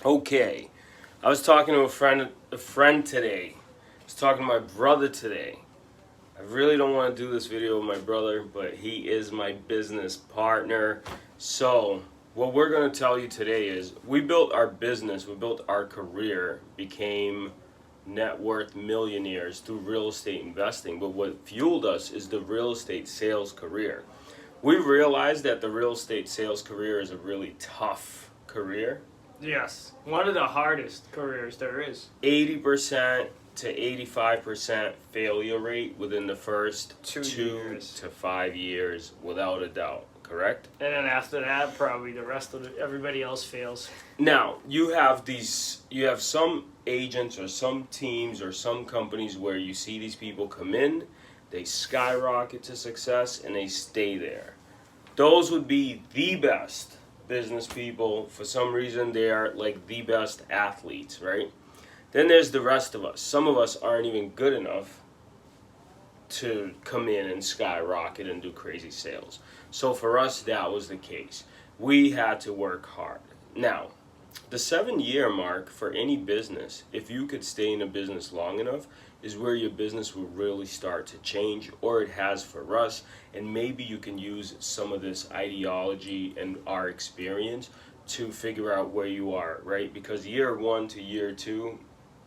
Okay, I was talking to a friend today. I was talking to my brother today. I really don't want to do this video with my brother, but he is my business partner. So, what we're going to tell you today is we built our business, we built our career, became net worth millionaires through real estate investing. But what fueled us is the real estate sales career. We realized that the real estate sales career is a really tough career. Yes, one of the hardest careers there is. 80% to 85% failure rate within the first 2 2 years. to 5 years, without a doubt, correct? And then after that, probably the rest of everybody else fails. Now, you have some agents or some teams or some companies where you see these people come in, they skyrocket to success, and they stay there. Those would be the best business people. For some reason, they are like the best athletes, right? Then there's the rest of us. Some of us aren't even good enough to come in and skyrocket and do crazy sales. So for us, that was the case. We had to work hard. Now, the 7-year mark for any business, if you could stay in a business long enough, is where your business will really start to change, or it has for us. And maybe you can use some of this ideology and our experience to figure out where you are, right? Because year 1 to year 2,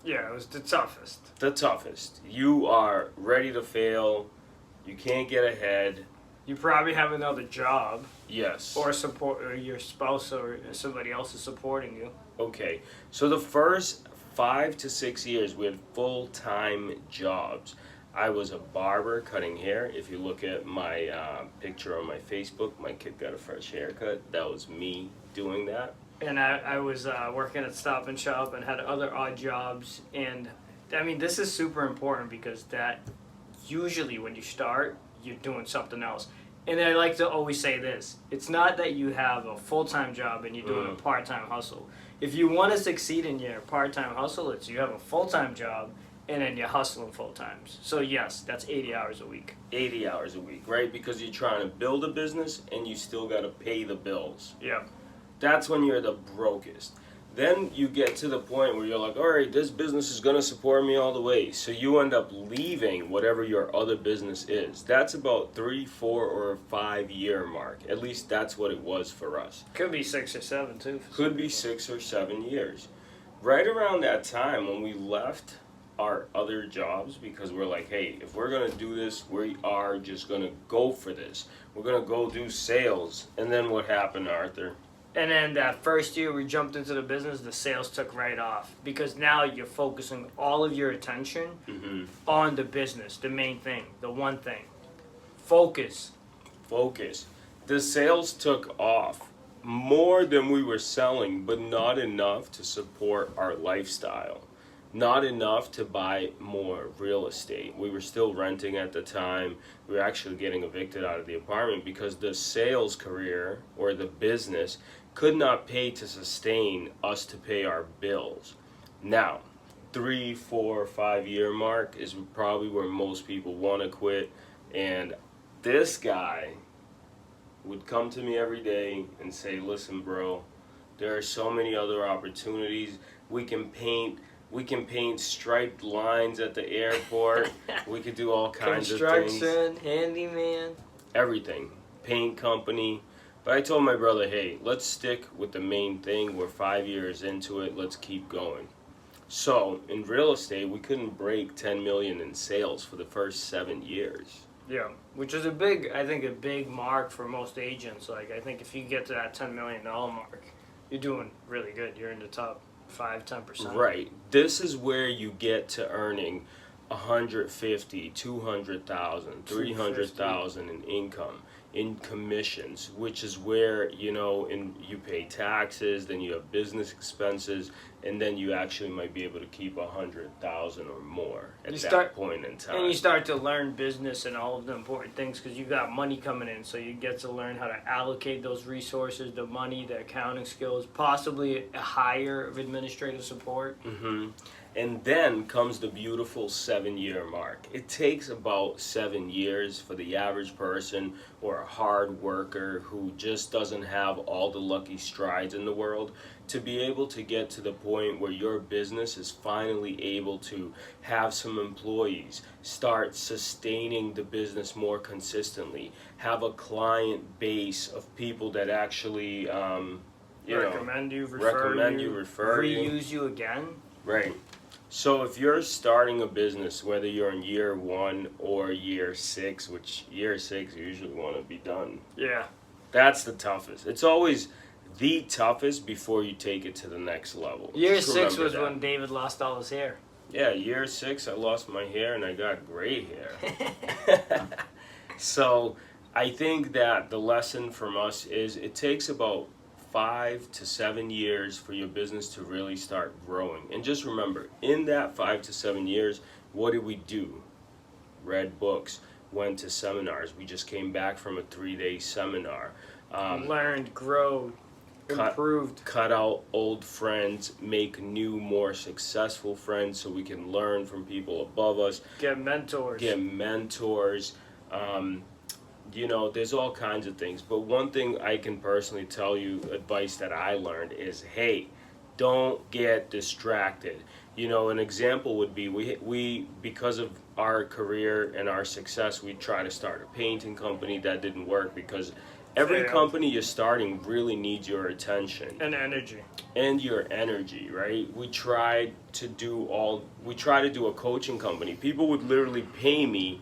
Yeah, it was the toughest. the toughest. You are ready to fail. You can't get ahead. You probably have another job, Yes. or support, or your spouse or somebody else is supporting you. Okay. So the first 5 to 6 years, we had full-time jobs. I was a barber cutting hair. If you look at my picture on my Facebook, my kid got a fresh haircut. That was me doing that. And I was working at Stop and Shop and had other odd jobs. And I mean, this is super important because that usually when you start, you're doing something else. And I like to always say this: it's not that you have a full-time job and you're doing a part-time hustle. If you want to succeed in your part-time hustle, it's you have a full-time job and then you're hustling full-time. So yes, that's 80 hours a week. 80 hours a week, right? Because you're trying to build a business and you still got to pay the bills. Yeah. That's when you're the brokest. Then you get to the point where you're like, all right, this business is going to support me all the way. So you end up leaving whatever your other business is. That's about 3, 4, or 5 year mark. At least that's what it was for us. Could be 6 or 7 too. Could be 6 or 7 years. Right around that time when we left our other jobs, because we're like, hey, if we're going to do this, we are just going to go for this. We're going to go do sales. And then what happened, Arthur? And then that first year we jumped into the business, the sales took right off because now you're focusing all of your attention on the business, the main thing, the one thing. Focus. Focus. The sales took off more than we were selling, but not enough to support our lifestyle. Not enough to buy more real estate. We were still renting at the time. We were actually getting evicted out of the apartment because the sales career or the business could not pay to sustain us to pay our bills. Now, 3, 4, 5 year mark is probably where most people want to quit. And this guy would come to me every day and say, listen, bro, there are so many other opportunities. We can paint striped lines at the airport. We could do all kinds of things. Construction, handyman. Everything. Paint company. But I told my brother, hey, let's stick with the main thing. We're 5 years into it. Let's keep going. So in real estate, we couldn't break 10 million in sales for the first 7 years. Yeah, which is a big mark for most agents. Like, I think if you get to that $10 million mark, you're doing really good. You're in the top 5-10%. Right. This is where you get to earning 150, 200,000, 300,000 in income, in commissions, which is where, you pay taxes, then you have business expenses, and then you actually might be able to keep 100,000 or more at that point in time. And you start to learn business and all of the important things because you got money coming in, so you get to learn how to allocate those resources, the money, the accounting skills, possibly a higher of administrative support. And then comes the beautiful 7-year mark. It takes about 7 years for the average person or a hard worker who just doesn't have all the lucky strides in the world to be able to get to the point where your business is finally able to have some employees, start sustaining the business more consistently, have a client base of people that actually Recommend you, refer you. reuse you again. Right. So if you're starting a business, whether you're in year 1 or year 6, which year 6 you usually want to be done. Yeah. That's the toughest. It's always the toughest before you take it to the next level. Year Just 6 remember was that. when David lost all his hair. Yeah, year 6 I lost my hair and I got gray hair. So I think that the lesson from us is it takes about 5 to 7 years for your business to really start growing. And just remember, in that 5 to 7 years, what did we do? Read books, went to seminars. We just came back from a 3-day seminar. Learned, grow, improved. Cut out old friends, make new, more successful friends so we can learn from people above us. Get mentors. There's all kinds of things. But one thing I can personally tell you, advice that I learned is, hey, don't get distracted. An example would be we because of our career and our success, we try to start a painting company. That didn't work because every company you're starting really needs your attention. And energy. And your energy, right? We tried to do a coaching company. People would literally pay me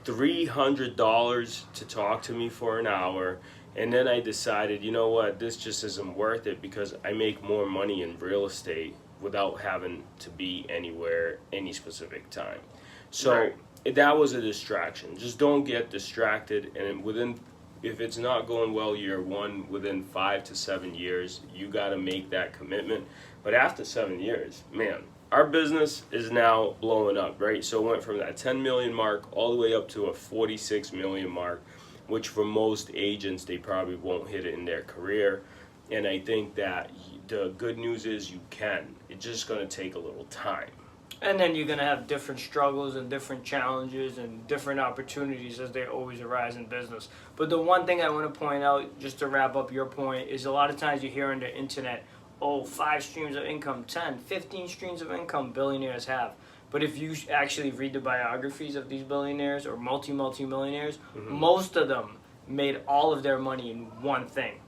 $300 to talk to me for an hour, and then I decided, you know what, this just isn't worth it because I make more money in real estate without having to be anywhere any specific time. So that was a distraction. Just don't get distracted, and if it's not going well year 1, within 5 to 7 years, you got to make that commitment. But after 7 years, man, our business is now blowing up, right? So it went from that 10 million mark all the way up to a 46 million mark, which for most agents, they probably won't hit it in their career. And I think that the good news is you can. It's just going to take a little time. And then you're going to have different struggles and different challenges and different opportunities as they always arise in business. But the one thing I want to point out, just to wrap up your point, is a lot of times you hear on the internet, 5 streams of income, 10, 15 streams of income billionaires have. But if you actually read the biographies of these billionaires or multi-millionaires, most of them made all of their money in one thing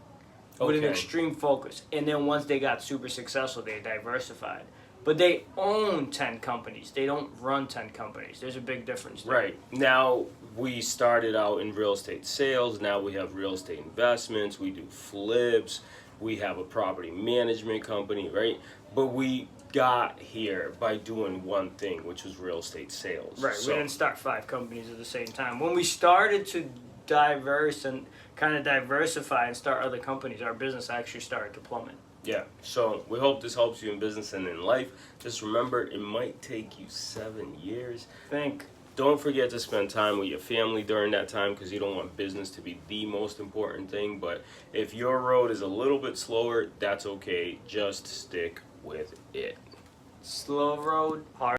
with an extreme focus. And then once they got super successful, they diversified. But they own 10 companies. They don't run 10 companies. There's a big difference there. Right. Now, we started out in real estate sales. Now we have real estate investments. We do flips. We have a property management company, right? But we got here by doing one thing, which was real estate sales. Right. We didn't start 5 companies at the same time. When we started to diversify and start other companies, our business actually started to plummet. Yeah. So we hope this helps you in business and in life. Just remember, it might take you 7 years. Don't forget to spend time with your family during that time because you don't want business to be the most important thing. But if your road is a little bit slower, that's okay. Just stick with it. Slow road, hard.